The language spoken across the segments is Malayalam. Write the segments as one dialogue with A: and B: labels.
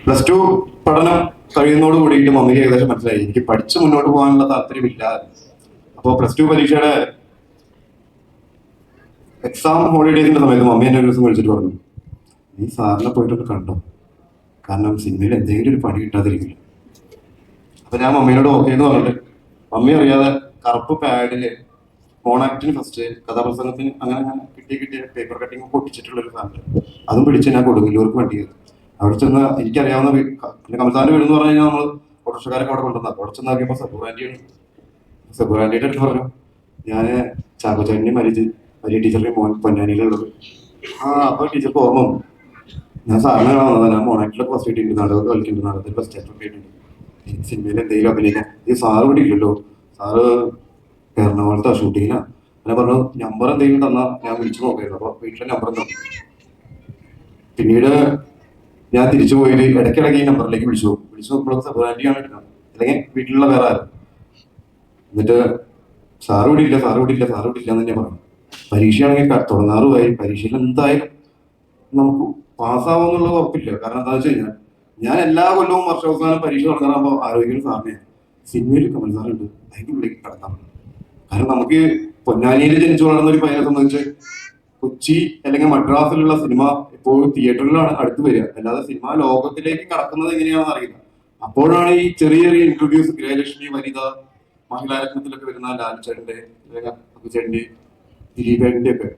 A: +2 പഠനം കഴിയുന്നതോട് കൂടിയിട്ട് മമ്മിക്ക് ഏകദേശം മനസ്സിലായി എനിക്ക് പഠിച്ച് മുന്നോട്ട് പോകാനുള്ള താല്പര്യമില്ല. അപ്പോൾ +2 പരീക്ഷയുടെ എക്സാം ഹോളിഡേസിന്റെ സമയത്ത് മമ്മി എന്നെ ഒരു ദിവസം വിളിച്ചിട്ട് പറഞ്ഞു, നീ സാറിനെ പോയിട്ടൊന്ന് കണ്ടോ, കാരണം സിനിമയിൽ എന്തെങ്കിലും ഒരു പണി കിട്ടാതിരിക്കില്ല. അപ്പൊ ഞാൻ മമ്മീനോട് ഓക്കെ എന്ന് പറഞ്ഞിട്ട് മമ്മി അറിയാതെ കറുപ്പ് പാഡില് മോണാക്ടിന് ഫസ്റ്റ്, കഥാപ്രസംഗത്തിന് അങ്ങനെ കിട്ടിയ പേപ്പർ കട്ടിങ് പൊട്ടിച്ചിട്ടുള്ള ഒരു സാധനം, അതും പിടിച്ച് ഞാൻ കൊടുങ്ങല്ലൂർക്ക് വണ്ടി കയറി. അവിടെ ചെന്ന് എനിക്കറിയാവുന്ന പിന്നെ കമൽസാറിന്റെ വീട് എന്ന് പറഞ്ഞു കഴിഞ്ഞാൽ നമ്മൾ ഓട്ടോറിക്ഷക്കാരൊക്കെ അവിടെ കൊണ്ടുവന്ന അവിടെ ചെന്ന് നോക്കിയപ്പോൾ സെബുറാൻഡിയുടെ അടുത്ത് പറഞ്ഞു, ഞാൻ ചാക്കോച്ചേട്ടനെയും മരിയ ടീച്ചറിനെയും മോൻ പൊന്നാനിയിലുള്ളത്. അപ്പൊ ടീച്ചർക്ക് ഓർമ്മ വന്നു, ഞാൻ സാറിനെ വന്നത്, ഞാൻ മോണാക്ടിലൊക്കെ ഫസ്റ്റ് കിട്ടിയിട്ടുണ്ട്, നാടകമൊക്കെ കളിക്കുന്നുണ്ട്, നാടകത്തിൽ ഫസ്റ്റ് ആയിട്ട് കിട്ടിയിട്ടുണ്ട്, എനിക്ക് സിനിമയിൽ എന്തെങ്കിലും അഭിനയിക്കാം. ഈ സാറ് ഇവിടെ ഇല്ലല്ലോ, സാറ് എറണാകുളത്താ ഷൂട്ടിങ്ങിനാ. അങ്ങനെ പറഞ്ഞു, നമ്പർ എന്തെങ്കിലും തന്നാൽ ഞാൻ വിളിച്ചു നോക്കായിരുന്നു. അപ്പൊ വീട്ടിലെ നമ്പർ തന്നു. പിന്നീട് ഞാൻ തിരിച്ചു പോയിട്ട് ഇടയ്ക്കിടയ്ക്ക് ഈ നമ്പറിലേക്ക് വിളിച്ചു നോക്കുമ്പോൾ സെബുറാൻഡിയാണ് എടുക്കുന്നത്, അല്ലെങ്കിൽ വീട്ടിലുള്ള വേറെ ആരും. എന്നിട്ട് സാറ് വിടില്ല എന്ന് തന്നെ പറഞ്ഞു. പരീക്ഷയാണെങ്കിൽ തുടങ്ങാറുമായി, പരീക്ഷയിൽ എന്തായാലും നമുക്ക് പാസ്സാവുന്നുള്ള ഉറപ്പില്ല. കാരണം എന്താ വെച്ച് കഴിഞ്ഞാൽ ഞാൻ എല്ലാ കൊല്ലവും വർഷാവസാനം പരീക്ഷ തുടങ്ങാറാകുമ്പോൾ ആരോഗ്യം സാറിനെ സിനിമയിൽ കമൽ സാറുണ്ട്, അതിൻ്റെ ഉള്ളിലേക്ക് കടത്താം. കാരണം നമുക്ക് പൊന്നാനിയിൽ ജനിച്ചു വളർന്ന ഒരു പയ്യനെ സംബന്ധിച്ച് കൊച്ചി അല്ലെങ്കിൽ മദ്രാസിലുള്ള സിനിമ എപ്പോഴും തിയേറ്ററിലാണ് അടുത്ത് വരിക, അല്ലാതെ സിനിമ ലോകത്തിലേക്ക് കടക്കുന്നത് എങ്ങനെയാണെന്ന് അറിയില്ല. അപ്പോഴാണ് ഈ ചെറിയ ഇന്റർവ്യൂസ് ഗൃഹലക്ഷ്മി, വനിത, മഹിളാരത്നത്തിലൊക്കെ വരുന്ന ലാൽചേട്ടന്റെ, ചേട്ടന്റെ, ദിലീപേട്ടന്റെ ഒക്കെ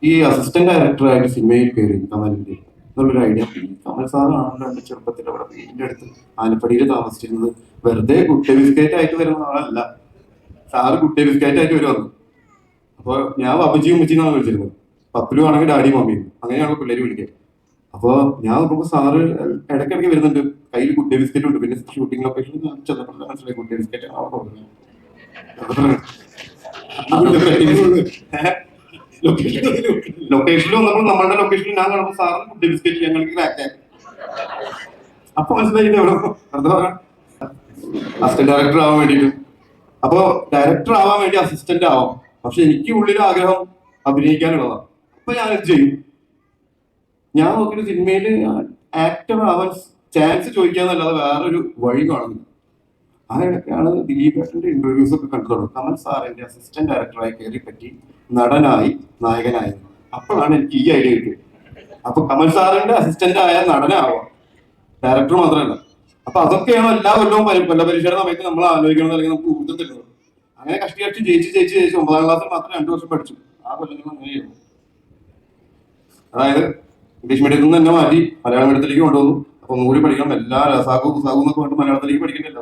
A: ഈ അസിസ്റ്റന്റ് ഡയറക്ടറായിട്ട് സിനിമയിൽ കയറി കമലിന്റെ എന്നുള്ളൊരു ഐഡിയ. കമൽ സാറാണല്ലോ എന്റെ ചെറുപ്പത്തിൽ അവിടെ വീടിന്റെ അടുത്ത് ആലപ്പടിയിൽ താമസിച്ചിരുന്നത്. വെറുതെ കുട്ടി ബിസ്കറ്റ് ആയിട്ട് വരുന്ന ആളല്ല സാറ്, കുട്ടി ബിസ്കറ്റ് ആയിട്ട് വരുവാന്ന്. അപ്പൊ ഞാൻ അപ്പച്ചിയും ഉമ്മച്ചിന്നാണ് വിളിച്ചിരുന്നത്, പപ്പലും ആണെങ്കിൽ ഡാഡിയും മമ്മിയും, അങ്ങനെയാണ് പിള്ളേര് വിളിക്കുക. അപ്പൊ ഞാൻ നോക്കുമ്പോൾ സാറ് ഇടയ്ക്കിടയ്ക്ക് വരുന്നുണ്ട്, കയ്യിൽ കുട്ടി ബിസ്ക്കറ്റ് ഉണ്ട്. പിന്നെ ഷൂട്ടിംഗ് ലൊക്കേഷനിൽ ചെന്നപ്പോൾ മനസ്സിലായി കുട്ടി ബിസ്ക്കറ്റ് ലൊക്കേഷനിൽ വന്നപ്പോൾ നമ്മളുടെ ലൊക്കേഷനിൽ ഞാൻ കാണുമ്പോൾ സാറിന് കുട്ടി ബിസ്ക്കറ്റ് ഞങ്ങൾക്ക് ക്രാക്ക്. അപ്പൊ മനസ്സിലായി അസിസ്റ്റന്റ് ഡയറക്ടർ ആവാൻ വേണ്ടിയിട്ട്. അപ്പൊ ഡയറക്ടർ ആവാൻ വേണ്ടി അസിസ്റ്റന്റ് ആവാം, പക്ഷെ എനിക്ക് ഉള്ളിൽ ആഗ്രഹം അഭിനയിക്കാനുള്ളതാണ്. അപ്പൊ ഞാനത് ചെയ്യും. ഞാൻ നോക്കിയിട്ട് സിനിമയിൽ ആക്ടർ ആവാൻ ചാൻസ് ചോദിക്കാന്നല്ലാതെ വേറൊരു വഴി കാണുന്നു. ആ ഇടയ്ക്കാണ് ദിലീപേട്ടന്റെ ഇന്റർവ്യൂസ് ഒക്കെ കണ്ടു തുടങ്ങും. കമൽ സാറിന്റെ അസിസ്റ്റന്റ് ഡയറക്ടറായി കയറി പറ്റി നടനായി നായകനായി. അപ്പോഴാണ് എനിക്ക് ഈ ഐഡിയ കിട്ടിയത്. അപ്പൊ കമൽ സാറിന്റെ അസിസ്റ്റന്റ് ആയ നടനാവാം, ഡയറക്ടർ മാത്രമല്ല. അപ്പൊ അതൊക്കെയാണ് എല്ലാ കൊല്ലവും പരീക്ഷയുടെ സമയത്ത് നമ്മൾ ആലോചിക്കുന്നത്, അല്ലെങ്കിൽ നമുക്ക് ഊർജ്ജം തരുന്നത്. അങ്ങനെ കഷ്ടി ജയിച്ച് 9ാം ക്ലാസ്സിൽ മാത്രം 2 വർഷം പഠിച്ചു. ആ കൊല്ലങ്ങൾ അങ്ങനെയായിരുന്നു. അതായത് ഇംഗ്ലീഷ് മീഡിയത്തിൽ നിന്ന് തന്നെ മാറ്റി മലയാളം മീഡിയത്തിലേക്ക് കൊണ്ടുവന്നു. അപ്പൊ ഒന്നുകൂടി പഠിക്കണം, എല്ലാ സാഗു എന്നൊക്കെ പറഞ്ഞിട്ട് മലയാളത്തിലേക്ക് പഠിക്കുന്നില്ല.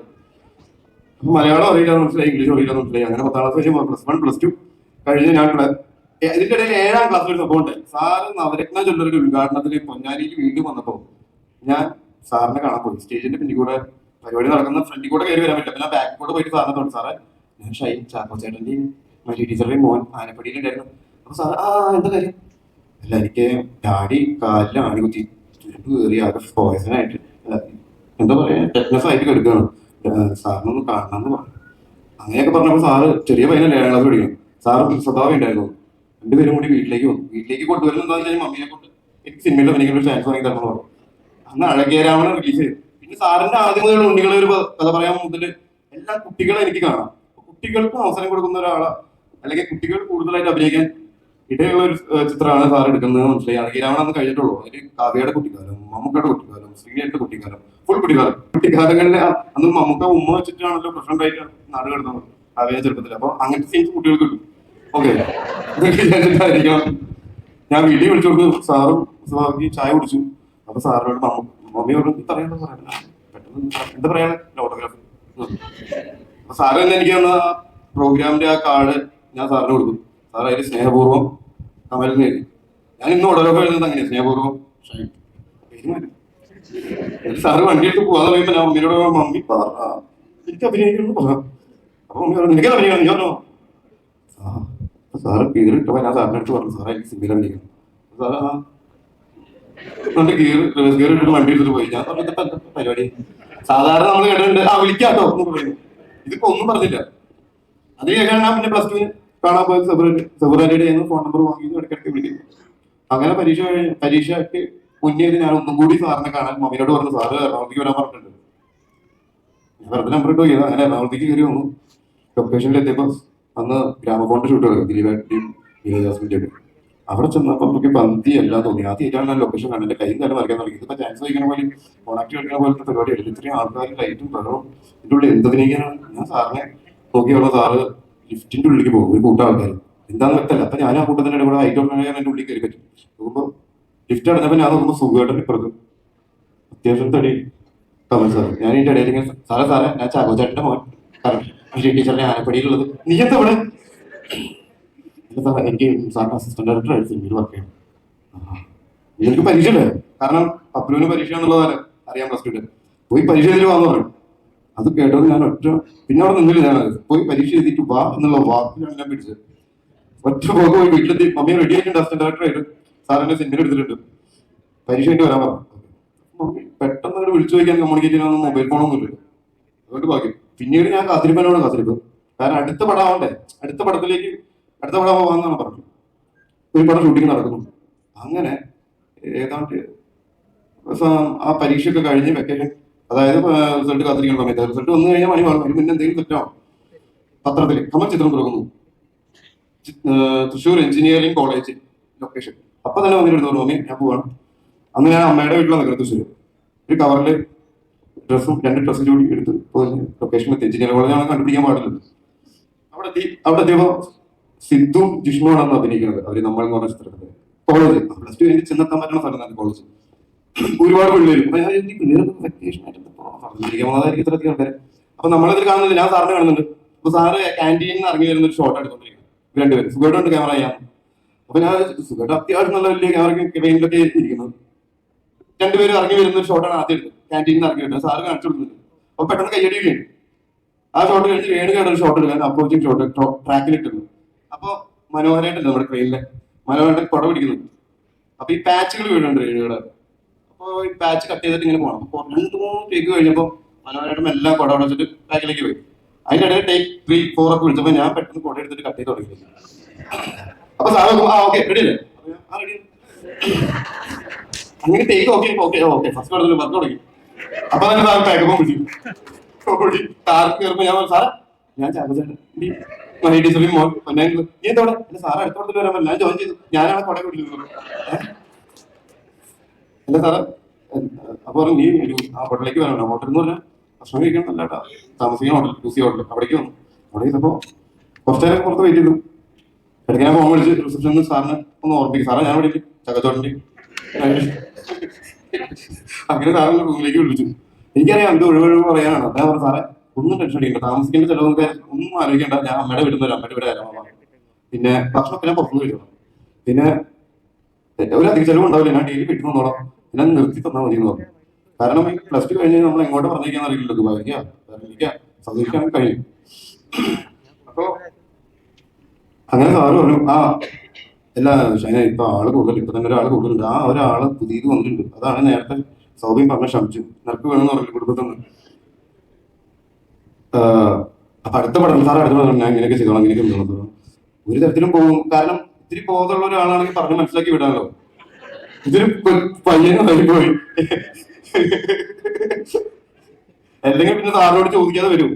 A: അപ്പൊ മലയാളം അറിയില്ല മനസ്സിലായി, ഇംഗ്ലീഷ് അറിയില്ല മനസ്സിലായി. അങ്ങനെ 10ാം ക്ലാസ് കഴിഞ്ഞ് +1 +2 കഴിഞ്ഞ് ഞാൻ ഇതിന്റെ ഇടയിൽ 7ാം ക്ലാസ്സിൽ ഒരു സംഭവം ഉണ്ടായി. സാറ് നവരത്ന ജ്വല്ലറിയുടെ ഉദ്ഘാടനത്തിന് പൊന്നാനിയിൽ വീണ്ടും വന്നപ്പോ ഞാൻ സാറിനെ കാണാൻ പോയി. സ്റ്റേജിന്റെ പിന്നിൽ കൂടെ പരിപാടി നടക്കുന്ന ഫ്രണ്ടിൽ കൂടെ കയറി വരാൻ പറ്റില്ല. പിന്നെ ബാക്കിൽ കൂടെ പോയിട്ട് സാറിനെ തോന്നി, സാറേ ഞാൻ ഷൈൻ ചാക്കോച്ചേട്ടന്റെയും മരിയ ടീച്ചറുടെയും മോൻ ആലപ്പടിയിലുണ്ടായിരുന്നു. അപ്പൊ സാറ് എന്താ കാര്യം? അല്ല, എനിക്ക് ഡാഡി കാലിൽ ആണി കുത്തി ചുരുമ്പ് കയറി ആകെ പോയസനായിട്ട് എന്താ പറയാ ടെറ്റ്നസ് ആയിട്ട് കിടക്കുകയാണ്, സാറിനൊന്ന് കാണണമെന്ന് പറഞ്ഞു. അങ്ങനെയൊക്കെ പറഞ്ഞപ്പോൾ സാറ് ചെറിയ പയ്യനല്ലേ, 7ാം ക്ലാസ് പഠിക്കണം. സാറ് സ്വഭാവം ഉണ്ടായിരുന്നു. 2 പേരും കൂടി വീട്ടിലേക്ക് വന്നു. വീട്ടിലേക്ക് കൊണ്ടുവരുന്നത് എന്താ വെച്ചാൽ മമ്മിയെ കൊണ്ട് എനിക്ക് സിനിമയിൽ അഭിനയിക്കുന്ന ഒരു ചാൻസ് വാങ്ങി തരണം പറഞ്ഞു. അന്ന് അഴകിയ രാമനെ റിലീസ് ചെയ്തു. പിന്നെ സാറിന്റെ ആദ്യം മുതൽ ഉണ്ണികളെ ഒരു കഥ പറയാൻ മുതൽ എല്ലാ കുട്ടികളെ എനിക്ക് കാണാം. കുട്ടികൾക്കും അവസരം കൊടുക്കുന്ന ഒരാളാ, അല്ലെങ്കിൽ കുട്ടികൾ കൂടുതലായിട്ട് അഭിനയിക്കാൻ ഇടയുള്ള ഒരു ചിത്രമാണ് സാർ എടുക്കുന്നത് മനസ്സിലായി. അഴകിരാമൻ അന്ന് കഴിഞ്ഞിട്ടുള്ളൂ. അതിൽ കാവ്യയുടെ കുട്ടിക്കാലം, മമ്മൂക്കയുടെ കുട്ടിക്കാലം, ശ്രീനിയുടെ കുട്ടിക്കാലം, ഫുൾ കുട്ടിക്കാലങ്ങളിൽ അന്ന് മമ്മൂക്ക ഉമ്മ വെച്ചിട്ടാണല്ലോ പ്രസിഡന്റ് ആയിട്ട് നാട് കിടന്നത് കാവ്യ ചെറുപ്പത്തിൽ. അപ്പൊ അങ്ങനത്തെ സീൻസ് കുട്ടികൾക്ക് കിട്ടും. ഓക്കെ, ഞാൻ വീട്ടിൽ വിളിച്ചു കൊടുത്തു. സാറും ചായ കുടിച്ചു. അപ്പൊ സാറിനോട് മമ്മി പറഞ്ഞു പറയാൻ പെട്ടെന്ന് എന്താ പറയാ ഓട്ടോഗ്രാഫ്. അപ്പൊ സാറ് തന്നെ എനിക്ക് തന്ന പ്രോഗ്രാമിന്റെ ആ കാർഡ് ഞാൻ സാറിന് കൊടുത്തു. സാർ അതിൽ സ്നേഹപൂർവ്വം കമലിന് എഴുതി. ഞാൻ ഇന്ന് ഓട്ടോഗ്രാഫ് എഴുതുന്നത് അങ്ങനെയാണ്, സ്നേഹപൂർവ്വം ഷൈൻ. സാറ് വണ്ടി എടുത്ത് പോകാൻ പറയുമ്പോ ഞാൻ മമ്മിയോട് മമ്മി എനിക്ക് അഭിനയിക്കുന്നു പറയാം. അപ്പൊ മമ്മി പറഞ്ഞു നിനക്ക് അഭിനയിക്കണം, നീ പറഞ്ഞോ. സാറ് കീറിട്ടപ്പോ ഞാൻ സാറിനെ അടുത്ത് പറഞ്ഞു, സാറേ എനിക്ക് സിനിമയിൽ അഭിനയിക്കണം. സാറ് റിവേഴ്സ് ഗിയർ ഇട്ടിട്ട് വണ്ടി എടുത്തിട്ട് പോയി. ഞാൻ പറഞ്ഞപ്പോ എന്താ പരിപാടി? സാധാരണ നമ്മൾ കേട്ടിട്ടുണ്ട് വിളിക്കാട്ടോ എന്ന് പറയുന്നു. ഇതിപ്പോ ഒന്നും പറഞ്ഞില്ല. അത് കേൾക്കാൻ ഞാൻ പിന്നെ +2 കാണാൻ പോയത് സെബുറാൻഡിയുടെ ഫോൺ നമ്പർ വാങ്ങി ഇടയ്ക്കിടയ്ക്ക് വിളിക്കുന്നു. അങ്ങനെ പരീക്ഷയ്ക്ക് മുന്നേ ഞാൻ ഒന്നും കൂടി സാറിനെ കാണാൻ മമ്മിയോട് പറഞ്ഞു, സാറ് എറണാകുളത്തേക്ക് വരാൻ പറഞ്ഞിട്ടുണ്ട്. ഞാൻ വെറുതെ നമ്പർ ഇട്ട് നോക്കിയത്. അങ്ങനെ എറണാകുളത്തേക്ക് കയറി വന്നു. ലൊക്കേഷനിൽ എത്തിയപ്പോ അന്ന് ഗ്രാമഫോണിന്റെ ഷൂട്ട് എടുക്കും, ദിലീപേട്ടയും നീരജാസ്മിന്റെ ഒക്കെ. അവിടെ ചെന്നപ്പോ നമുക്ക് പന്തി എല്ലാം തോന്നി. ആദ്യമായിട്ടാണ് ഞാൻ ലൊക്കേഷൻ കണ്ടത്. എന്റെ കൈയും കാലം വരയ്ക്കാൻ തുടങ്ങി. ഇതിപ്പോ ചാൻസ് വഹിക്കുന്ന പോലെ കോണാക്ട് കളിക്കുന്ന പോലത്തെ പരിപാടിയായിരുന്നു. ഇത്രയും ആൾക്കാർ ലൈറ്റും ബഹളവും ഇതിന്റെ ഉള്ളിൽ എന്തിനേക്കാണ്. ഞാൻ സാറിനെ നോക്കിയുള്ള സാറ് ലിഫ്റ്റിന്റെ ഉള്ളിലേക്ക് പോകും, ഒരു കൂട്ടം ആൾക്കാർ. എന്താന്ന് വ്യക്തമല്ല. അപ്പൊ ഞാൻ ആ കൂട്ടത്തിന്റെ കൂടെ ഹൈറ്റ് എന്റെ ഉള്ളിൽ കയറി പറ്റും. നോക്കുമ്പോ ലിഫ്റ്റ് അടഞ്ഞപ്പോ ഞാൻ നോക്കുമ്പോ സുഖമായിട്ട് ഇപ്പുറത്ത് അത്യാവശ്യം തടി കമൽ സാർ. ഞാൻ ഇതിന്റെ ഇടയിൽ ഇങ്ങനെ, സാറേ ഞാൻ ചാക്കോച്ചേട്ടന്റെ മോൻ ടീച്ചറിന്റെ ആനപ്പടിയിലുള്ളത്. നീ എന്താ ഇവിടെ? സാർ എനിക്ക് സാറിന് അസിസ്റ്റന്റ് ഡയറക്ടർ ആയിട്ട് സിനിമയിൽ വർക്ക് ചെയ്യണം. എനിക്ക് പരീക്ഷ ഉണ്ട്, കാരണം പപ്ലുവിന് പരീക്ഷ എന്നുള്ളതാണ് അറിയാൻ പ്ലസ് ടു. പോയി പരീക്ഷ എഴുതി വാന്ന് പറയും. അത് കേട്ടത് ഞാൻ പിന്നെ അവിടെ നിന്നില്ല. ഞാൻ പോയി പരീക്ഷ എഴുതിയിട്ട് വാ എന്നുള്ള വാക്കിലാണ് ഞാൻ പിടിച്ചത്. ഒറ്റ പോക്ക് പോയി വീട്ടിലെത്തി. മമ്മിയെ റെഡി ആയിട്ടുണ്ട്, അസിസ്റ്റന്റ് ഡയറക്ടർ ആയിട്ട്. സാർ എന്നെ സിനിമയിൽ എടുത്തിട്ടുണ്ട്, പരീക്ഷ ആയിട്ട് വരാൻ പറഞ്ഞു. മമ്മി പെട്ടെന്ന് വിളിച്ചു ചോദിക്കാൻ കമ്മ്യൂണിക്കേറ്റ് ചെയ്യാനൊന്നും മൊബൈൽ ഫോണൊന്നും ഇല്ല. അതുകൊണ്ട് ബാക്കി പിന്നീട് ഞാൻ കാത്തിരിപ്പനോട് കാത്തിരിപ്പ്. കാരണം അടുത്ത പടം ആവണ്ടേ, അടുത്ത പടം പോകാന്നാണ് പറഞ്ഞത്. ഒരു പടം ഷൂട്ടിങ് നടക്കുന്നു. അങ്ങനെ ഏതാണ്ട് ആ പരീക്ഷയൊക്കെ കഴിഞ്ഞ് വെക്കേഷൻ, അതായത് റിസൾട്ട് കാത്തിരിക്കുന്ന സമയത്ത് റിസൾട്ട് വന്നു കഴിഞ്ഞാൽ മണി മാറും. അതിന് മുന്നേ എന്തെങ്കിലും തെറ്റാവും. പത്രത്തിൽ കമൽ ചിത്രം തുറക്കുന്നു, തൃശ്ശൂർ എഞ്ചിനീയറിംഗ് കോളേജ് ലൊക്കേഷൻ. അപ്പൊ തന്നെ മമ്മിയുടെ അടുത്ത് പറഞ്ഞു, മമ്മി ഞാൻ പോവാണ്. അന്ന് ഞാൻ അമ്മയുടെ വീട്ടിലാണ് നിൽക്കുന്നത് തൃശ്ശൂർ. ഒരു കവറിൽ രണ്ട് ഡ്രസ്സും കൂടി എടുത്ത് ലൊക്കേഷൻ എത്തി. എഞ്ചിനീയറിംഗ് കോളേജ് ആണ് കണ്ടുപിടിക്കാൻ പാടില്ലത്. അവിടെ എത്തിയപ്പോ സിദ്ധും ജിഷ്ണുവാണെന്ന് അഭിനയിക്കുന്നത്. അവര് നമ്മൾ എന്ന് പറഞ്ഞ ചിത്രത്തിൽ കോളേജ് പ്ലസ് ടു കഴിഞ്ഞ് ചെന്നെത്താൻ പറ്റുന്ന സ്ഥലം കോളേജ്. ഒരുപാട് പിള്ളേരും. അപ്പൊ ഞാൻ പിള്ളേർക്ക് വെക്കേഷൻ ആയിട്ട് പറഞ്ഞിരിക്കാൻ പോകുന്നതായിരിക്കും ഇത്രയധികം ആൾക്കാർ. അപ്പൊ നമ്മളിതിൽ കാണുന്നില്ല, ഞാൻ സാറിന് കാണുന്നുണ്ട്. അപ്പൊ സാറ് ക്യാൻറ്റീനിൽ നിന്ന് ഇറങ്ങി വരുന്ന ഒരു ഷോട്ട് എടുത്തോണ്ടിരിക്കുന്നത്. രണ്ടുപേരും സുഖമായിട്ടുണ്ട് ക്യാമറ ചെയ്യാം. അപ്പൊ ഞാൻ സുഖമായിട്ട് അത്യാവശ്യം നല്ല വലിയ ക്യാമറയ്ക്ക് വെയിലൊക്കെ ഇരിക്കുന്നത്. രണ്ടുപേരും ഇറങ്ങി വരുന്ന ഒരു ഷോട്ടാണ് ആദ്യം എടുത്തത്. ക്യാൻറ്റീനിൽ നിന്ന് ഇറങ്ങി വരുന്നത് സാറ് കാണിച്ചു കൊടുക്കുന്നുണ്ട്. അപ്പൊ പെട്ടെന്ന് കയ്യടി വീണ്. ആ ഷോട്ട് കഴിഞ്ഞ് വേണുകയാണ് ഒരു ഷോട്ട് എടുക്കാൻ അപ്രോച്ചിങ് ഷോട്ട് ട്രാക്കിൽ ഇട്ടിരുന്നു. അപ്പൊ മനോഹരമായിട്ടുണ്ട് നമ്മുടെ ട്രെയിനിലെ മനോഹരമായിട്ട് കുട പിടിക്കുന്നുണ്ട്. അപ്പൊ ഈ പാച്ചുകൾ വീഴുന്നുണ്ട് രേണുകയുടെ. അപ്പൊ ഈ പാച്ച് കട്ട് ചെയ്തിട്ട് ഇങ്ങനെ പോകണം. അപ്പൊ 2-3 ടേക്ക് കഴിഞ്ഞപ്പോ മനോഹരമായിട്ടും എല്ലാം കുട അടച്ചിട്ട് ബാക്കിലേക്ക് പോയി. അതിന്റെ ഇടയിൽ ടേക്ക് 3-4 ഒക്കെ വിളിച്ചപ്പോ ഞാൻ പെട്ടെന്ന് കുട എടുത്തിട്ട് കട്ട് ചെയ്ത് തുടങ്ങി. അപ്പൊ സാറ് ഓക്കെ റെഡി അല്ലേ? റെഡി. അങ്ങനെ ടേക്ക് ഓക്കെ ഫസ്റ്റ് വർക്ക് തുടങ്ങി. അപ്പൊ തന്നെ സാർ പാക്കപ്പം വിളിച്ചു. കാർക്ക് കയറുമ്പോ ഞാൻ സാറേ ഞാൻ ചാക്കോച്ചേട്ടൻ മണി ടീച്ചറിൽ മോൻ പൊന്നാനി. നീ എന്തോടെ? എന്റെ സാറ് അടുത്ത പടത്തിൽ വരാൻ പറ്റില്ല, ഞാൻ ജോയിൻ ചെയ്തു, ഞാനാണ് കുട പിടിക്കുന്നത്. അല്ല സാറ് അപ്പൊ നീ ആ ഹോട്ടലിലേക്ക് വരണം. ഹോട്ടൽ എന്ന് പറഞ്ഞാൽ ഭക്ഷണം കഴിക്കണം നല്ല കേട്ടാ, താമസിക്കുന്ന ഹോട്ടൽ, ലൂസി ഹോട്ടൽ. അവിടേക്ക് വന്നു. അവിടെ ചെയ്തപ്പോ കുറച്ചേരം പുറത്ത് വെയിറ്റ് ചെയ്തു. ഇടയ്ക്ക് ഞാൻ ഫോൺ വിളിച്ച് റിസപ്ഷനിൽ സാറിന് ഒന്ന് ഓർമ്മിക്കും. സാറേ ഞാൻ വിളിക്കും ചക്കച്ചോട്ടൻ്റെ. അങ്ങനെ സാറിന് റൂമിലേക്ക് വിളിച്ചു. എനിക്കറിയാം എന്ത് ഒഴിവൊഴിവ് പറയാനാണ്. അദ്ദേഹം പറഞ്ഞു, സാറേ ഒന്നും ടെൻഷൻ അടിക്കണ്ട, താമസിക്കേണ്ട ചിലവൊക്കെ ഒന്നും ആലോചിക്കേണ്ട, ഞാൻ അമ്മയുടെ വീട്ടിൽ നിന്ന് അമ്മയുടെ വീട് തരാം. പിന്നെ ഭക്ഷണമൊക്കെ ഞാൻ പുറത്തുനിന്ന് കഴിച്ചോളാം, പിന്നെ ഒരു അധിക ചിലവ് ഉണ്ടാവില്ല, ഞാൻ ഡെയിലി വീട്ടിൽ നിന്നോളാം, ഞാൻ നിർത്തി തന്നാൽ മതി എന്ന് പറഞ്ഞു. കാരണം ഈ പ്ലസ് ടു കഴിഞ്ഞ് നമ്മൾ എങ്ങോട്ട് പറഞ്ഞിരിക്കാൻ അറിയില്ല, ദുബായിക്കാ സൗദിക്കാണെങ്കിൽ കഴിയും. അപ്പൊ അങ്ങനെ സാറ് പറഞ്ഞു, എല്ലാ ഷൈന ഇപ്പൊ ആള് കൂടുതൽ, ഇപ്പൊ തന്നെ ഒരാൾ കൂടുതലുണ്ട്, ആ ഒരാള് പുതിയത് വന്നിട്ടുണ്ട്, അതാണ് നേരത്തെ സൗബിൻ പറഞ്ഞ ഷംജു, നിനക്ക് വേണമെന്ന് പറഞ്ഞു കുടുംബത്തിൽ നിന്ന്. അപ്പൊ അടുത്ത പടം സാർ അടുത്ത പടം ഞാൻ ഇങ്ങനെയൊക്കെ ചെയ്തോളാം, ഇങ്ങനെയൊക്കെ ചെയ്തോളാം. ഒരു തരത്തിലും പോകും, കാരണം ഇത്തിരി ബോധമുള്ള ഒരാളാണെങ്കിൽ പറഞ്ഞ് മനസ്സിലാക്കി വിടാമല്ലോ. ഇതൊരു പയ്യനായി പോയി. അല്ലെങ്കിൽ പിന്നെ സാറിനോട് ചോദിക്കാതെ വരും.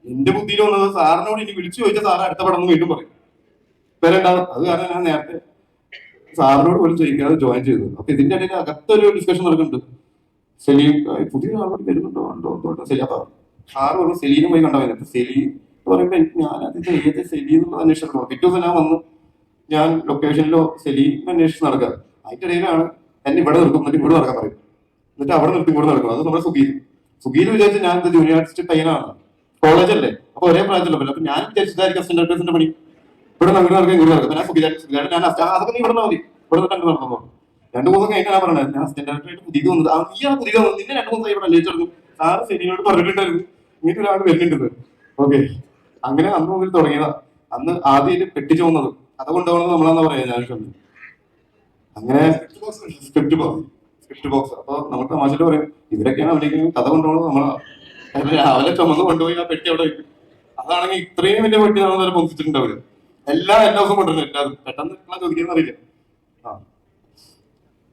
A: എന്റെ ബുദ്ധിയിൽ വന്നത് സാറിനോട് ഇനി വിളിച്ചു ചോദിച്ചാൽ സാറ് അടുത്ത പടം വീണ്ടും പറയും വരണ്ടാവും. അത് കാരണം ഞാൻ നേരത്തെ സാറിനോട് പോലും ചോദിക്കാതെ ജോയിൻ ചെയ്തു. അപ്പൊ ഇതിന്റെ ഇടയിൽ അകത്തൊരു ഡിസ്കഷൻ നടക്കുന്നുണ്ട്. സെലീം പുതിയ ആളോട് വരുന്നുണ്ടോ ഉണ്ടോ ശരി. അപ്പൊ സാറ് പറഞ്ഞു സെലീനും പോയി കണ്ടാൽ മതി. സെലീം എന്ന് പറയുമ്പോ എനിക്ക് ഞാൻ അതിന്റെ ഏത് സെലീം എന്നുള്ളത് അന്വേഷിച്ചു. പിറ്റേ ദിവസം ഞാൻ വന്നു, ഞാൻ ലൊക്കേഷനിലോ സെലീം അന്വേഷിച്ച് നടക്കുക. അതിന്റെ ഇടയിലാണ് എന്നെ ഇവിടെ നിർത്തും, എന്നിട്ട് ഇവിടെ നടക്കാൻ പറയും, എന്നിട്ട് അവിടെ നിർത്തി ഇവിടെ നടക്കും. അത് നമ്മുടെ സുഗീൽ വിചാരിച്ച് ഞാൻ ജൂനിയർ ആർട്ടിസ്റ്റ് പയ്യനാണ്, കോളേജല്ലേ, അപ്പൊ ഒരേ പ്രായത്തിലോ. അപ്പൊ ഞാൻ വിചാരിച്ചതായിരിക്കും അസിസ്റ്റന്റ് ഡയറക്ടേഴ്സിന്റെ പണി, ഇവിടെ അങ്ങോട്ട് നടക്കും ഇങ്ങോട്ട് നടക്കും. ഞാൻ സുഗീലായിട്ട് ഞാൻ അതൊക്കെ നീ ഇവിടെ മതി, ഇവിടെ തൊട്ട് അങ്ങ് നടന്നു. 2 ദിവസം കഴിഞ്ഞാൽ ഞാൻ പറഞ്ഞത് ഞാൻ അസിസ്റ്റന്റ് ഡയറക്ടറായിട്ട് പുതിയത് വന്നത്. ഈ ആ പുതിയത് വന്നത് നിന്നെ 2 ദിവസമായി ഇവിടെ അന്വേഷിച്ചു. സാറ് സെലീനോട് പറഞ്ഞിട്ടുണ്ടായിരുന്നു ഇങ്ങനെ ഒരാൾ വരുന്നുണ്ട്. ഓക്കെ, അങ്ങനെ അന്ന് മുതൽ തുടങ്ങിയതാ. അന്ന് ആദ്യം പെട്ടി ചോന്നത് അതുകൊണ്ടാണെന്ന് നമ്മളാന്ന് പറയാ. ഞാൻ അങ്ങനെ സ്ക്രിപ്റ്റ് ബോക്സ്. അപ്പൊ നമ്മൾ തമാശയിട്ട് പറയും, ഇവരൊക്കെയാണ് അഭിനയിക്കുന്നത്, കഥ കൊണ്ടുപോകുന്നത് നമ്മളാ. രാവിലെ ചുമന്ന് കൊണ്ടുപോയി ആ പെട്ടി അവിടെ വയ്ക്കും. അതാണെങ്കിൽ ഇത്രയും വലിയ പെട്ടി നമ്മൾ നേരെ പൊന്തിച്ചിട്ടുണ്ടാവില്ല. എല്ലാ ദിവസവും കൊണ്ടുവരുന്നു. എല്ലാവരും പെട്ടെന്ന് ചോദിക്കാൻ അറിയില്ല.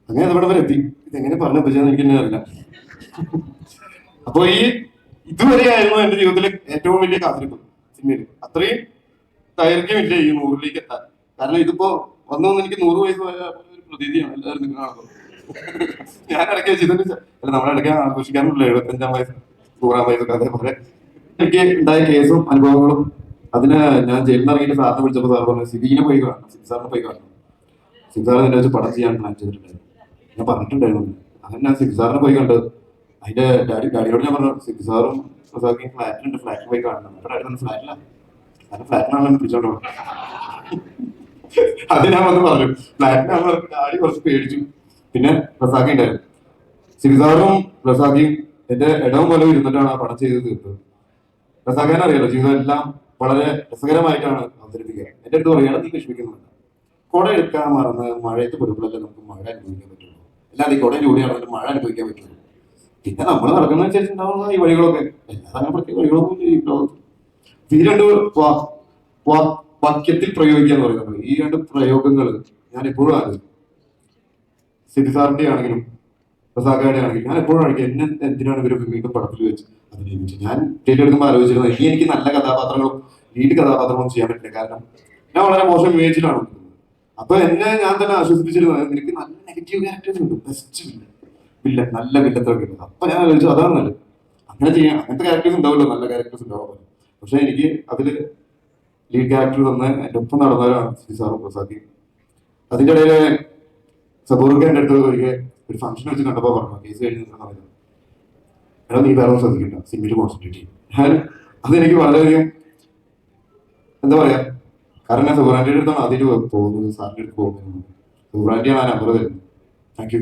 A: അങ്ങനെ നമ്മുടെ വരെ എത്തി. ഇതെങ്ങനെ പറഞ്ഞു എത്തിച്ചാന്ന് എനിക്ക് തന്നെ അറിയില്ല. അപ്പൊ ഈ ഇതുവരെയായിരുന്നു എന്റെ ജീവിതത്തിലെ ഏറ്റവും വലിയ കാത്തിരിപ്പ് സിനിമയിൽ. അത്രയും ദൈർഘ്യമില്ല ഈ 100ലേക്ക് എത്താൻ. കാരണം ഇതിപ്പോ വന്നു എനിക്ക് 100 വയസ്സ് വരെ ഒരു പ്രതീതിയാണ് എല്ലാവരും നിങ്ങൾ കാണുന്നത്. ഞാൻ ഇടയ്ക്ക് വെച്ചിട്ട് അല്ല നമ്മളിടയ്ക്ക് ആഘോഷിക്കാറുള്ള 75-ാം വയസ്സ് 100-ാം വയസ്സൊക്കെ അതേപോലെ എനിക്ക് ഉണ്ടായ കേസും അനുഭവങ്ങളും. അതിന് ഞാൻ ജയിലിൽ നിന്ന് ഇറങ്ങിയിട്ട് സാറിനെ വിളിച്ചപ്പോൾ സാർ പറഞ്ഞു സിബിനെ പോയി കാണണം, സിബി സാറിനെ പോയി കാണണം. സിബി സാർ എന്നെ വെച്ച് പടം ചെയ്യാൻ പ്ലാൻ ചെയ്തിട്ടുണ്ടായിരുന്നു. ഞാൻ പറഞ്ഞിട്ടുണ്ടായിരുന്നു. അങ്ങനെ ഞാൻ സിബി സാറിനെ പോയി കണ്ടത്. അതിന്റെ ഡാഡിയോട് ഞാൻ പറഞ്ഞു സിബി സാറും റസാഖിയും ഫ്ലാറ്റിലുണ്ട്, ഫ്ലാറ്റിൽ പോയി കാണണം. അപ്പൊ ഡാഡി പറഞ്ഞു ഫ്ലാറ്റില്ല, കാരണം ഫ്ലാറ്റിനാണല്ലോ പിടിച്ചോണ്ടോ. അത് ഞാൻ വന്ന് പറഞ്ഞു ഫ്ലാറ്റിനാണ്. ഡാഡി കുറച്ച് പേടിച്ചു. പിന്നെ റസാഖി ഉണ്ടായിരുന്നു. സിബി സാറും റസാഖിയും എന്റെ ഇടവും പോലെ ഇരുന്നിട്ടാണ് ആ പടം ചെയ്ത് തീർത്തത്. റസാഖാനെ അറിയാലോ, ജീവിതം എല്ലാം വളരെ രസകരമായിട്ടാണ് അവതരിപ്പിക്കുക. എന്റെ അടുത്ത് പറയുകയാണ് നീ വിഷമിക്കുന്നുണ്ട്, കുട എടുക്കാൻ മറന്ന് മഴയത്ത് പെടുമ്പോഴല്ലേ നമുക്ക് മഴ അനുഭവിക്കാൻ പറ്റുള്ളൂ, അല്ലാതെ ഈ കുടയും ചൂടി നടന്നിട്ട് മഴ അനുഭവിക്കാൻ പറ്റുള്ളൂ. പിന്നെ നമ്മൾ നടക്കുന്നതനുസരിച്ച് ഉണ്ടാവുന്ന ഈ വഴികളൊക്കെ, എല്ലാവരും അങ്ങനെ പ്രത്യേക വഴികളൊന്നും ഈ ലോകത്ത്. ഈ രണ്ട് വാക്യത്തിൽ പ്രയോഗിക്കുക എന്ന് പറയുന്നത്, ഈ രണ്ട് പ്രയോഗങ്ങൾ ഞാൻ എപ്പോഴും ആലോചിക്കും. സിബി സാറിന്റെ ആണെങ്കിലും റസാഖയുടെ ആണെങ്കിലും ഞാൻ എപ്പോഴും ആണെങ്കിൽ എന്നെ എന്തിനാണ് ഇവർ വീണ്ടും പടത്തിൽ വെച്ച് അഭിനയിപ്പിച്ചത്. ഞാൻ തിയേറ്ററെടുക്കുമ്പോൾ ആലോചിച്ചിരുന്നത് ഇനി എനിക്ക് നല്ല കഥാപാത്രങ്ങളും ലീഡ് കഥാപാത്രങ്ങളും ചെയ്യാൻ പറ്റില്ല, കാരണം ഞാൻ വളരെ മോശം ഇമേജിലാണ് നിൽക്കുന്നത്. അപ്പൊ എന്നെ ഞാൻ തന്നെ ആശ്വസിപ്പിച്ചിരുന്നത് നിനക്ക് നല്ല നെഗറ്റീവ് ക്യാരക്ടേഴ്സ് ഉണ്ട്, ബെസ്റ്റ് വില്ലൻ നല്ല വില്ലത്തൊക്കെ ഉണ്ട്. അപ്പൊ ഞാൻ ആലോചിച്ചു അതാണ് നല്ലത്, അങ്ങനെ ചെയ്യാം. അങ്ങനത്തെ ക്യാരക്ടേഴ്സ് ഉണ്ടാവുമല്ലോ, നല്ല ക്യാരക്ടേഴ്സ് ഉണ്ടാവും. പക്ഷെ എനിക്ക് അതില് ലീഡ് ക്യാരക്ടർ തന്ന എന്റെ ഒപ്പം നടന്നവരാണ് സിബി സാറും റസാഖിയും. അതിന്റെ ഇടയില് സബൂറൊക്കെ എന്റെ അടുത്ത് ഒരു ഫംഗ്ഷൻ വെച്ച് കണ്ടപ്പോ പറഞ്ഞു കേസ് കഴിഞ്ഞ് നിൽക്കുന്ന സമയത്ത് എടാ നീ വേറെ ശ്രദ്ധിക്കണ്ട, സിമ്മിൽ കോൺസെൻട്രേറ്റ് ചെയ്യും. ഞാൻ അതെനിക്ക് വളരെയധികം എന്താ പറയാ, കാരണം ഞാൻ സുബ്രാൻഡിയുടെ അടുത്താണ് ആദ്യമായിട്ട് പോകുന്നത്, സാറിന്റെ അടുത്ത് പോകുന്നത്. സുബ്രാൻഡിയാണ് ആ നമ്പർ തരുന്നത്. Thank you.